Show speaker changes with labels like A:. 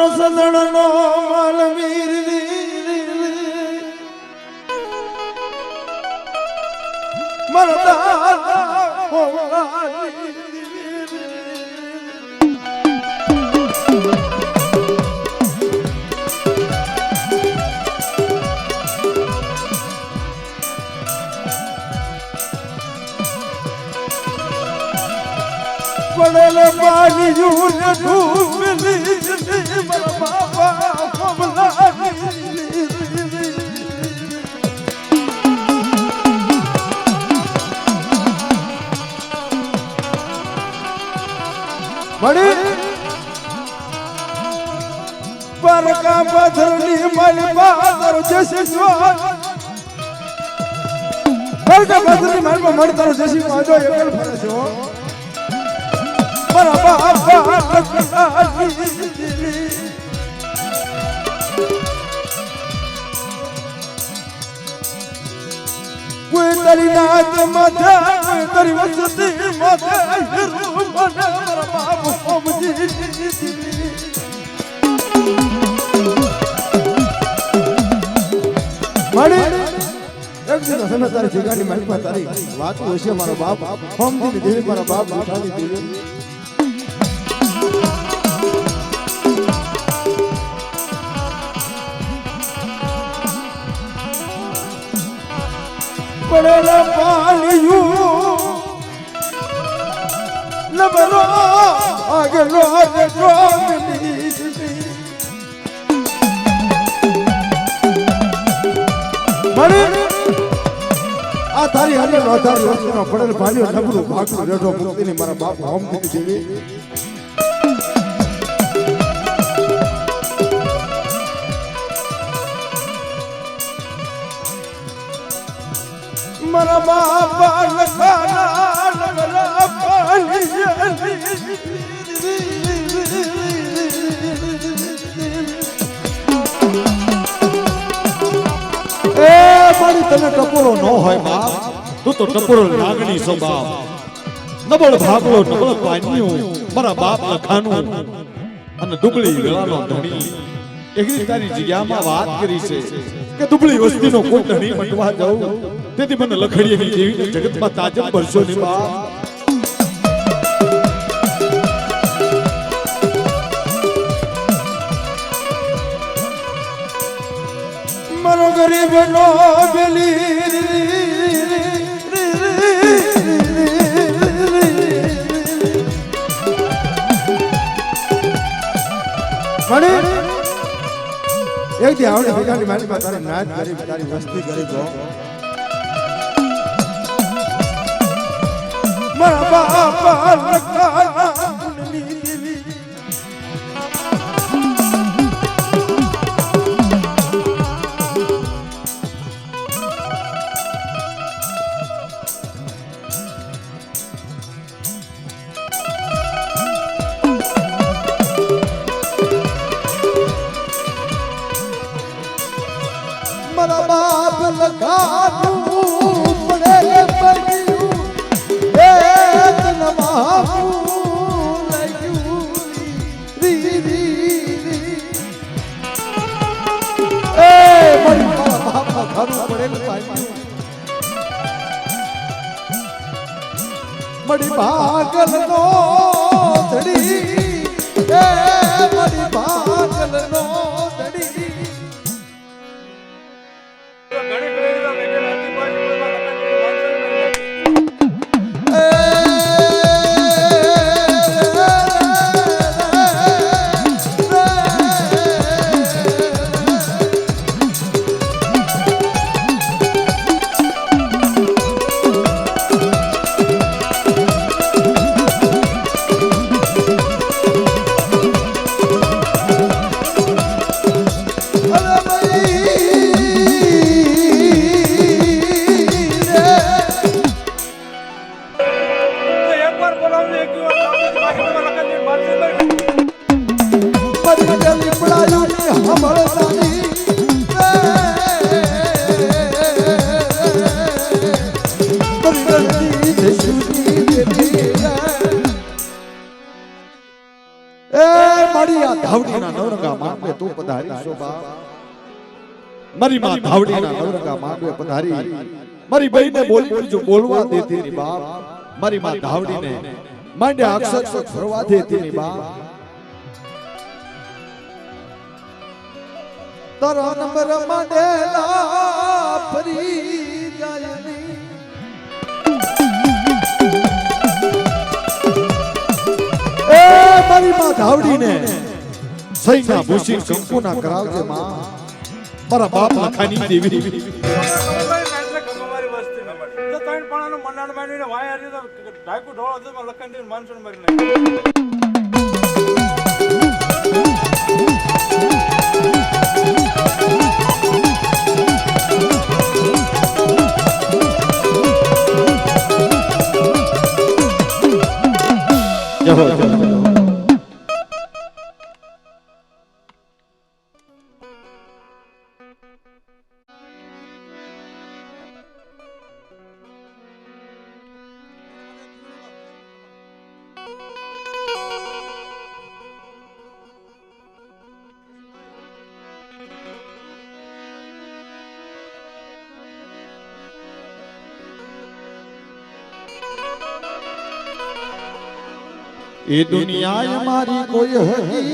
A: મારો સદણનો માલવીર પડેલ પાણી જૂન ડૂબલી મારા બાપા મળી પરકા પથરની મારી પાદર જસી સ્વાદ પરકા પથરની મારી માં મળતારો જસી પાજો એકલ ફરે છે મારા બાપા કોઈ તારી નાત માથે કોઈ તારી વસતી માથે હિરુ મને મારા બાપ ઓમજી મારી એક દિવસ અમે તારી જગાની મારી તારી વાત હશે મારા બાપ ઓમજી દેવી મારા બાપ ઉઠાવી દેવી પડેલા પાણીયું નબરો આગલો જોગની મળી આ તારી હાલે વધારે વસ્તુનો પડેલ પાણીઓ નબરું ભાગનું રેડો મુક્તિની મારા બાપ હોમ દીધી દેવી મારા બાપા લખાના નગરા પાણી એ મારી તને ટપોરો ન હોય બાપ
B: તું તો ટપોરો લાગણી છો બાપ નબળ ભાગલો નબળ પાન્યું મારા બાપ લખાનું અને દુબળી વેળાનો ધણી એકરી તારી જગ્યામાં વાત કરી છે કે દુબળી વસ્તીનો કોઈ ધણી બનવા જાઉં તેથી મને લખડીએની જેવી જગતમાં તાજબ ભરશો ને બાપ
A: મારો ગરીબ નો બેલી મળી એક દી આવડે ભેગાની મારી પાસે તારી નાચ ગરીબ તારી વસ્તી ગરીબ હો મારા બાપા લખાના પુણ્યની દેવી મારા બાપ લખાનું પડે પડ્યું એક નમાવું લાગ્યું રી રી એ મારી બાપ લખાનું પડે પાડ્યું મડી ભાગલનો ધડી એ મડી ભાગલનો ધડી
B: મારી માં ધાવડીના નવરંગા માંડવે પધારી મારી બહેને બોલી બીજું બોલવા દેતી ની બાપ મારી માં ધાવડીને માંડ્યા અક્ષર ફરવા દેતી ની બાપ તારા નંબર માંડેલા ફરી જાય નહીં એ મારી માં ધાવડીને સૈના ભૂષી કંકુના કરાવજે માં મારા બાપ લખાની દેવી એ દુનિયા મારી કોઈ હતી